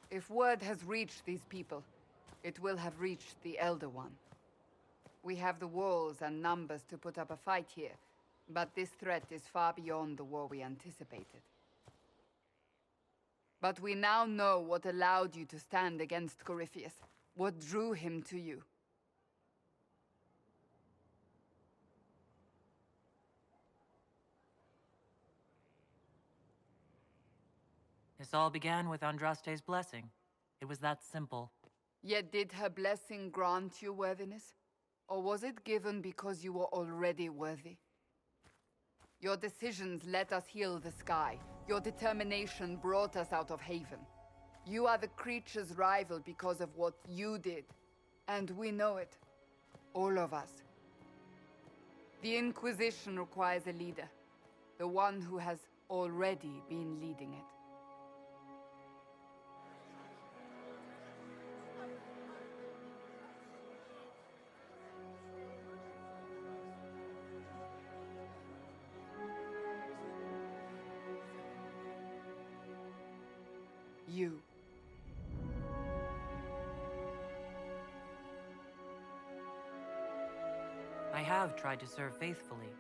If word has reached these people, it will have reached the Elder One. We have the walls and numbers to put up a fight here, but this threat is far beyond the war we anticipated. But we now know what allowed you to stand against Corypheus, what drew him to you. This all began with Andraste's blessing. It was that simple. Yet did her blessing grant you worthiness? Or was it given because you were already worthy? Your decisions let us heal the sky. Your determination brought us out of Haven. You are the creature's rival because of what you did. And we know it. All of us. The Inquisition requires a leader. The one who has already been leading it. You. I have tried to serve faithfully,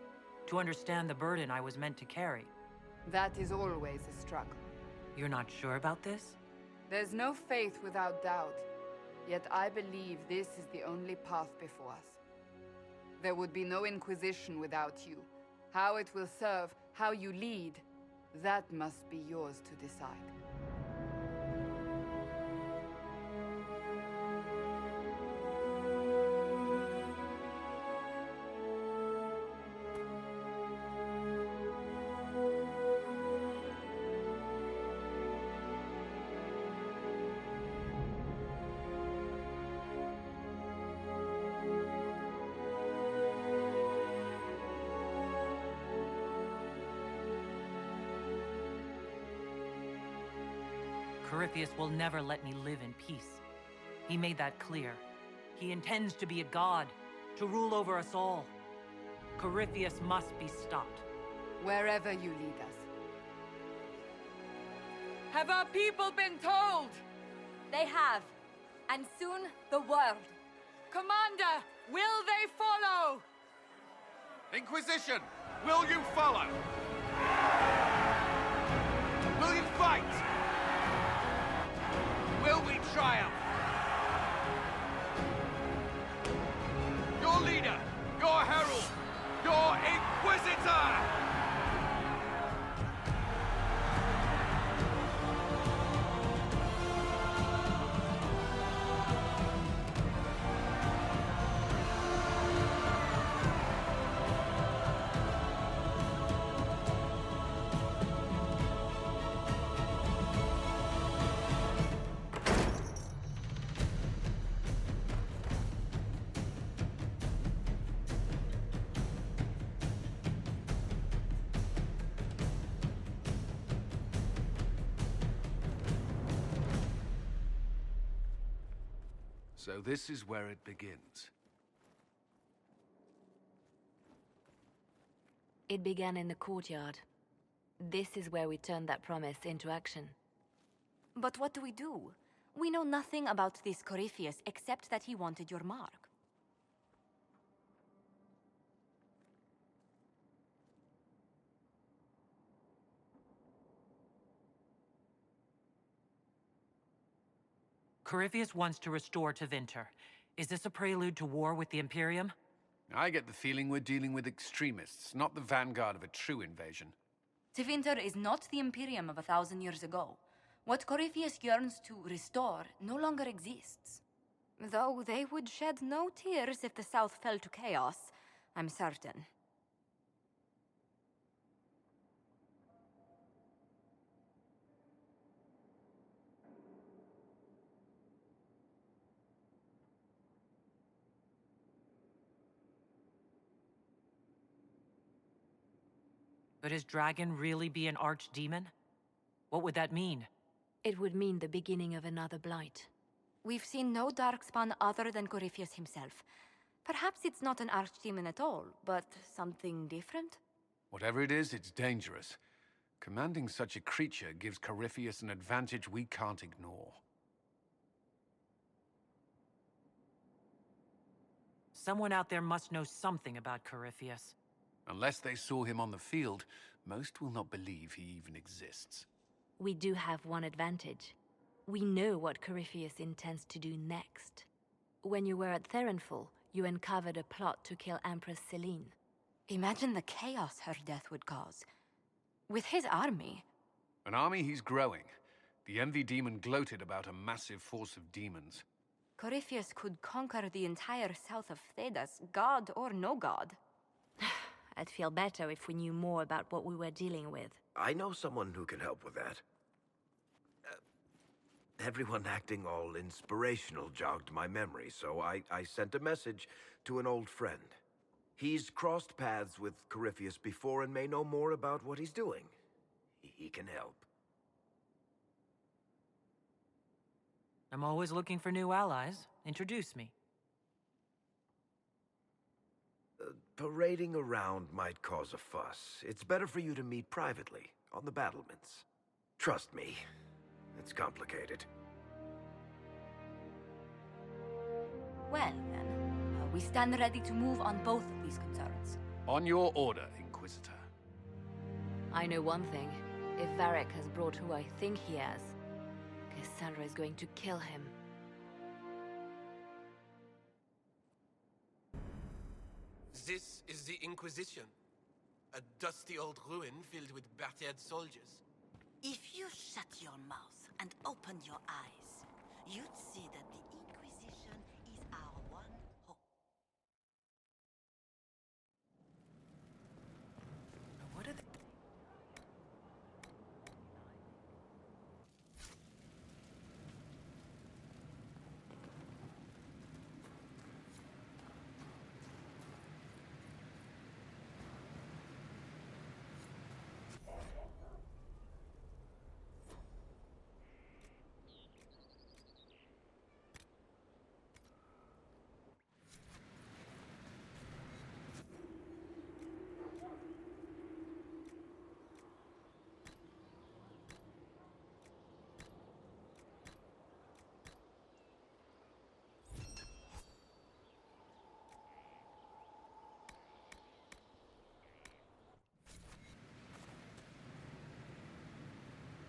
to understand the burden I was meant to carry. That is always a struggle. You're not sure about this? There's no faith without doubt, yet I believe this is the only path before us. There would be no Inquisition without you. How it will serve, how you lead, that must be yours to decide. Corypheus will never let me live in peace. He made that clear. He intends to be a god, to rule over us all. Corypheus must be stopped. Wherever you lead us. Have our people been told? They have. And soon, the world. Commander, will they follow? Inquisition, will you follow? Will you fight? Will we triumph? Your leader, your herald, your Inquisitor! So this is where it begins. It began in the courtyard. This is where we turned that promise into action. But what do? We know nothing about this Corypheus except that he wanted your mark. Corypheus wants to restore Tevinter. Is this a prelude to war with the Imperium? I get the feeling we're dealing with extremists, not the vanguard of a true invasion. Tevinter is not the Imperium of 1,000 years ago. What Corypheus yearns to restore no longer exists. Though they would shed no tears if the South fell to chaos, I'm certain. Could his dragon really be an archdemon? What would that mean? It would mean the beginning of another blight. We've seen no darkspawn other than Corypheus himself. Perhaps it's not an archdemon at all, but something different? Whatever it is, it's dangerous. Commanding such a creature gives Corypheus an advantage we can't ignore. Someone out there must know something about Corypheus. Unless they saw him on the field, most will not believe he even exists. We do have one advantage. We know what Corypheus intends to do next. When you were at Therenfall, you uncovered a plot to kill Empress Celine. Imagine the chaos her death would cause. With his army. An army he's growing. The Envy Demon gloated about a massive force of demons. Corypheus could conquer the entire south of Thedas, god or no god. I'd feel better if we knew more about what we were dealing with. I know someone who can help with that. Everyone acting all inspirational jogged my memory, so I sent a message to an old friend. He's crossed paths with Corypheus before and may know more about what he's doing. He can help. I'm always looking for new allies. Introduce me. Parading around might cause a fuss. It's better for you to meet privately, on the battlements. Trust me, it's complicated. Well, then, we stand ready to move on both of these concerns. On your order, Inquisitor. I know one thing. If Varric has brought who I think he has, Cassandra is going to kill him. This is the Inquisition. A dusty old ruin filled with battered soldiers. If you shut your mouth and open your eyes, you'd see that the Inquisition is our one hope. What are they?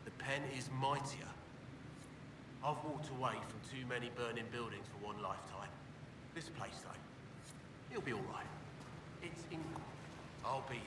The pen is mightier. I've walked away from too many burning buildings for one lifetime. This place, though, it'll be all right. It's in... I'll be here.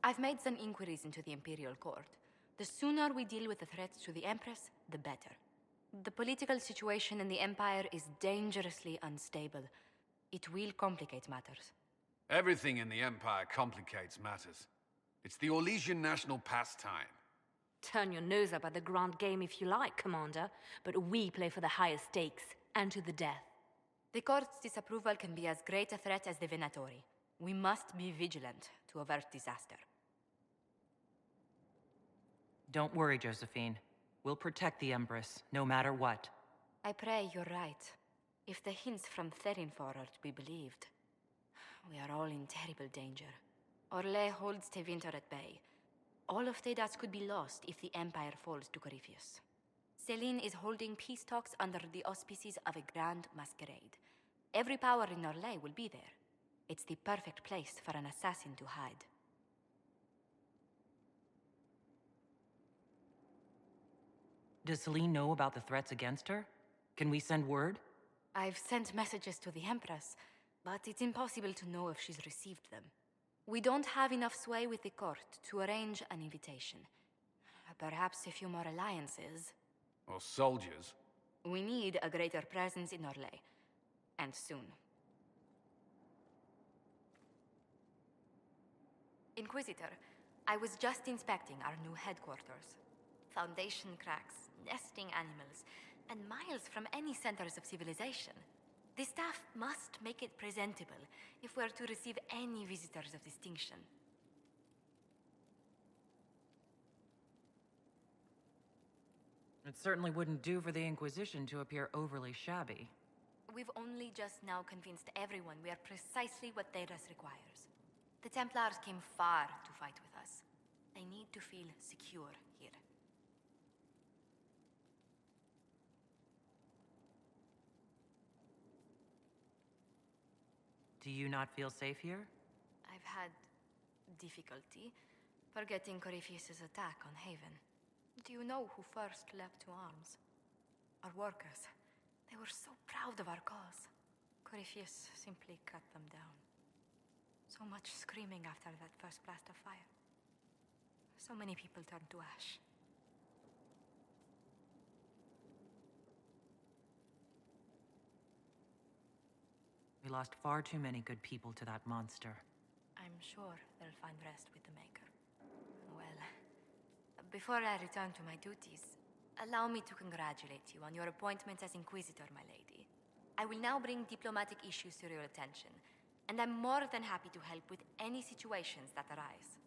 I've made some inquiries into the Imperial Court. The sooner we deal with the threats to the Empress, the better. The political situation in the Empire is dangerously unstable. It will complicate matters. Everything in the Empire complicates matters. It's the Orlesian national pastime. Turn your nose up at the grand game if you like, Commander, but we play for the highest stakes, and to the death. The Court's disapproval can be as great a threat as the Venatori. We must be vigilant to avert disaster. Don't worry, Josephine. We'll protect the Empress, no matter what. I pray you're right. If the hints from Therinfor are to be believed, we are all in terrible danger. Orlais holds Tevinter at bay. All of Thedas could be lost if the Empire falls to Corypheus. Celine is holding peace talks under the auspices of a grand masquerade. Every power in Orlais will be there. It's the perfect place for an assassin to hide. Does Celine know about the threats against her? Can we send word? I've sent messages to the Empress, but it's impossible to know if she's received them. We don't have enough sway with the court to arrange an invitation. Perhaps a few more alliances. Or soldiers? We need a greater presence in Orlais. And soon. Inquisitor, I was just inspecting our new headquarters. Foundation cracks, nesting animals, and miles from any centers of civilization. The staff must make it presentable if we're to receive any visitors of distinction. It certainly wouldn't do for the Inquisition to appear overly shabby. We've only just now convinced everyone we are precisely what Thedas requires. The Templars came far to fight with us. I need to feel secure here. Do you not feel safe here? I've had difficulty forgetting Corypheus's attack on Haven. Do you know who first leapt to arms? Our workers. They were so proud of our cause. Corypheus simply cut them down. So much screaming after that first blast of fire. So many people turned to ash. We lost far too many good people to that monster. I'm sure they'll find rest with the Maker. Well, before I return to my duties, allow me to congratulate you on your appointment as Inquisitor, my lady. I will now bring diplomatic issues to your attention, and I'm more than happy to help with any situations that arise.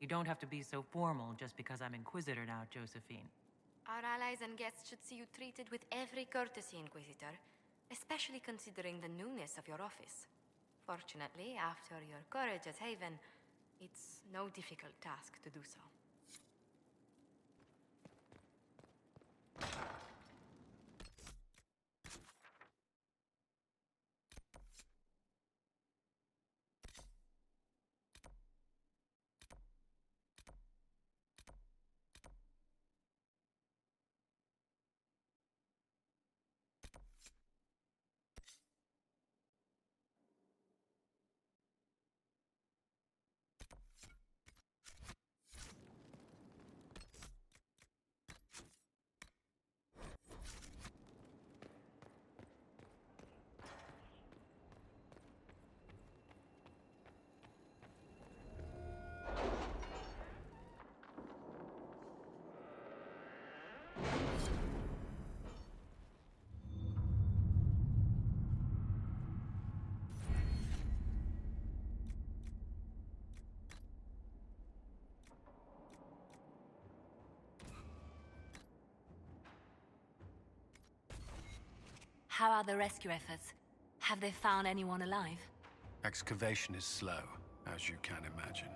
You don't have to be so formal just because I'm Inquisitor now, Josephine. Our allies and guests should see you treated with every courtesy, Inquisitor, especially considering the newness of your office. Fortunately, after your courage at Haven, it's no difficult task to do so. How are the rescue efforts? Have they found anyone alive? Excavation is slow, as you can imagine.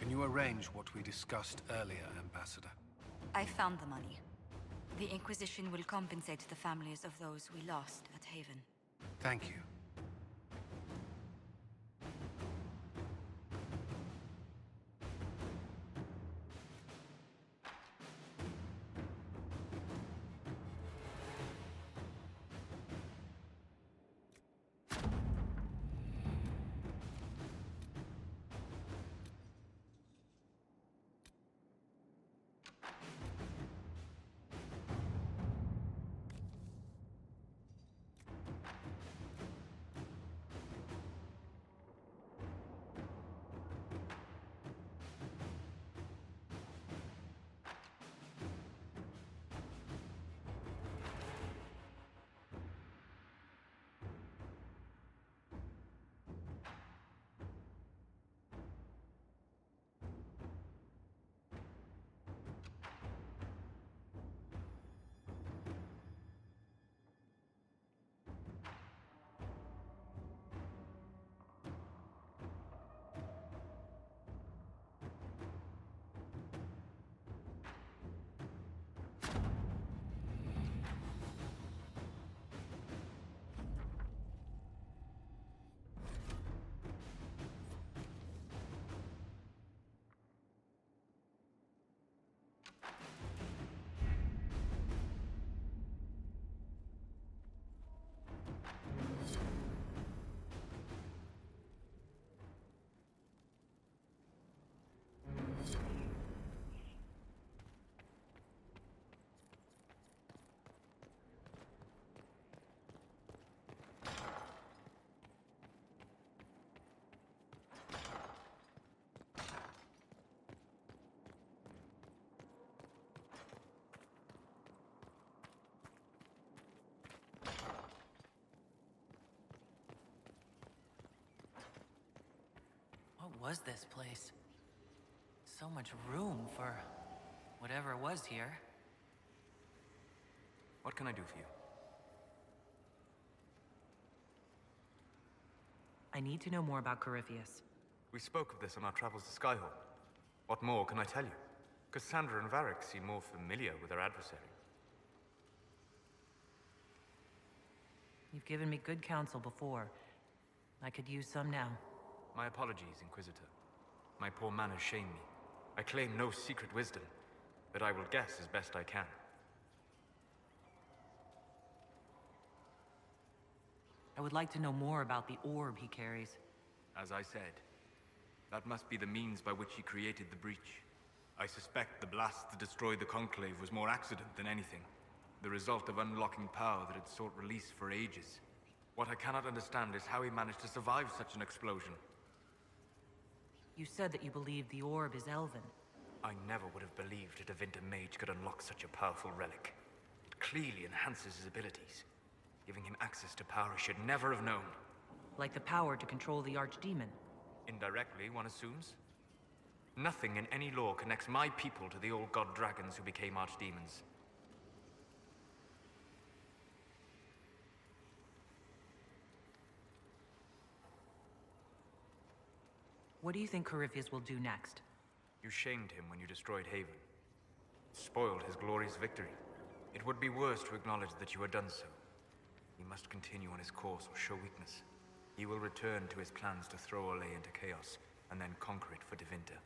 Can you arrange what we discussed earlier, Ambassador? I found the money. The Inquisition will compensate the families of those we lost at Haven. Thank you. What was this place? So much room for whatever was here. What can I do for you? I need to know more about Corypheus. We spoke of this on our travels to Skyhawk. What more can I tell you? Cassandra and Varric seem more familiar with our adversary. You've given me good counsel before. I could use some now. My apologies, Inquisitor. My poor manners shame me. I claim no secret wisdom, but I will guess as best I can. I would like to know more about the orb he carries. As I said, that must be the means by which he created the breach. I suspect the blast that destroyed the Conclave was more accident than anything. The result of unlocking power that had sought release for ages. What I cannot understand is how he managed to survive such an explosion. You said that you believed the orb is elven. I never would have believed a Devinter mage could unlock such a powerful relic. It clearly enhances his abilities, giving him access to power he should never have known. Like the power to control the archdemon. Indirectly, one assumes. Nothing in any lore connects my people to the old god dragons who became archdemons. What do you think Corypheus will do next? You shamed him when you destroyed Haven. Spoiled his glorious victory. It would be worse to acknowledge that you had done so. He must continue on his course or show weakness. He will return to his plans to throw Olay into chaos, and then conquer it for Devinter.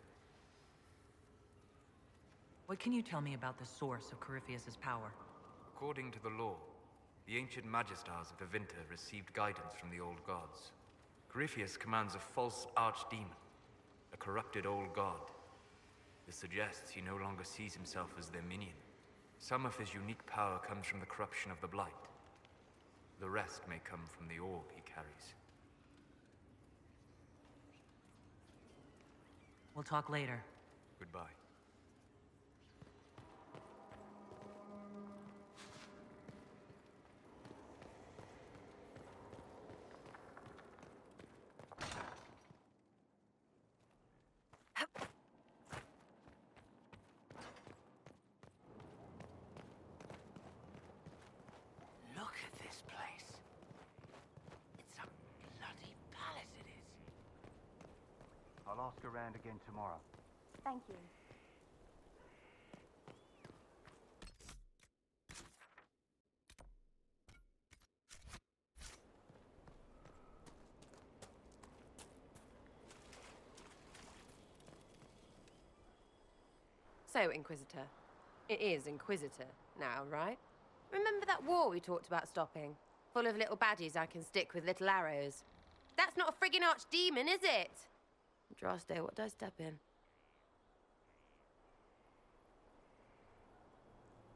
What can you tell me about the source of Corypheus's power? According to the law, the ancient Magistars of Devinter received guidance from the old gods. Corypheus commands a false archdemon, a corrupted old god. This suggests he no longer sees himself as their minion. Some of his unique power comes from the corruption of the Blight. The rest may come from the orb he carries. We'll talk later. Goodbye. Look at this place. It's a bloody palace, it is. I'll ask around again tomorrow. Thank you. So, Inquisitor. It is Inquisitor now, right? Remember that war we talked about stopping? Full of little baddies I can stick with little arrows. That's not a friggin' archdemon, is it? Andraste, what did I step in?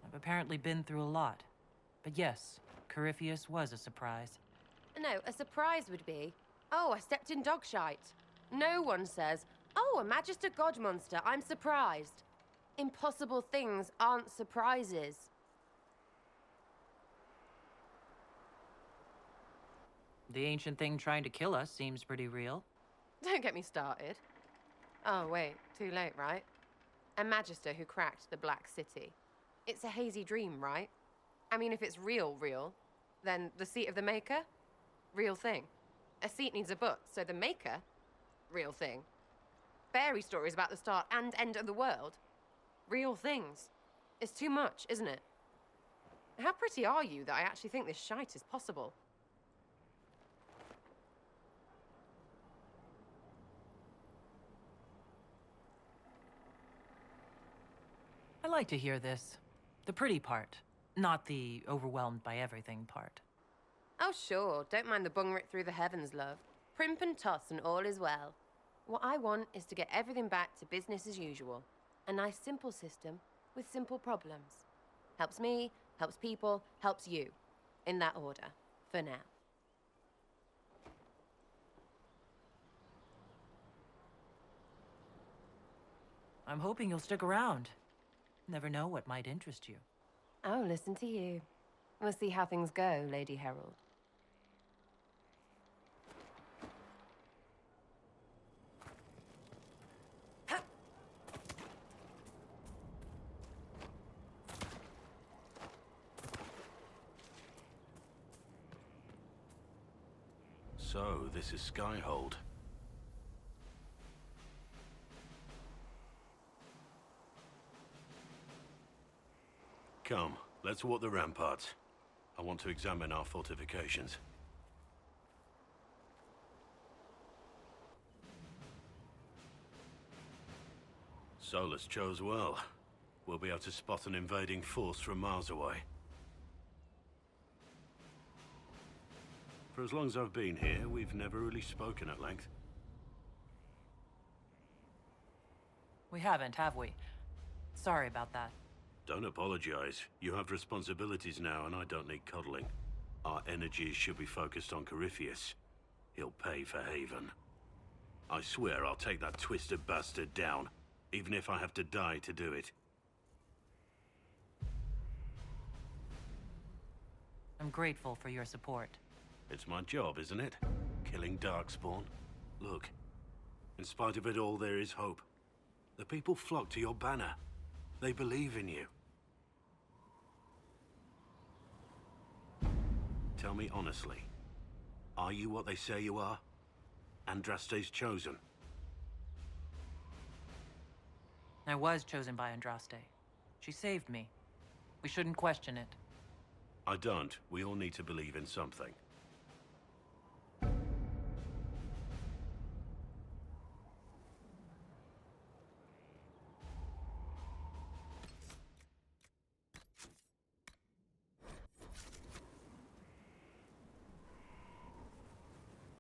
I've apparently been through a lot. But yes, Corypheus was a surprise. No, a surprise would be, oh, I stepped in dog shite. No one says, oh, a Magister God monster, I'm surprised. Impossible things aren't surprises. The ancient thing trying to kill us seems pretty real. Don't get me started. Oh, wait, too late, right? A Magister who cracked the Black City. It's a hazy dream, right? I mean, if it's real, then the seat of the Maker? Real thing. A seat needs a book, so the Maker? Real thing. Fairy stories about the start and end of the world? Real things. It's too much, isn't it? How pretty are you that I actually think this shite is possible? I like to hear this. The pretty part, not the overwhelmed by everything part. Oh, sure. Don't mind the bung writ through the heavens, love. Primp and toss and all is well. What I want is to get everything back to business as usual. A nice, simple system with simple problems. Helps me, helps people, helps you. In that order. For now. I'm hoping you'll stick around. Never know what might interest you. Oh, listen to you. We'll see how things go, Lady Herald. So, this is Skyhold. Come, let's walk the ramparts. I want to examine our fortifications. Solus chose well. We'll be able to spot an invading force from miles away. For as long as I've been here, we've never really spoken at length. We haven't, have we? Sorry about that. Don't apologize. You have responsibilities now, and I don't need coddling. Our energies should be focused on Corypheus. He'll pay for Haven. I swear I'll take that twisted bastard down, even if I have to die to do it. I'm grateful for your support. It's my job, isn't it? Killing Darkspawn. Look, in spite of it all, there is hope. The people flock to your banner. They believe in you. Tell me honestly, are you what they say you are? Andraste's chosen? I was chosen by Andraste. She saved me. We shouldn't question it. I don't. We all need to believe in something.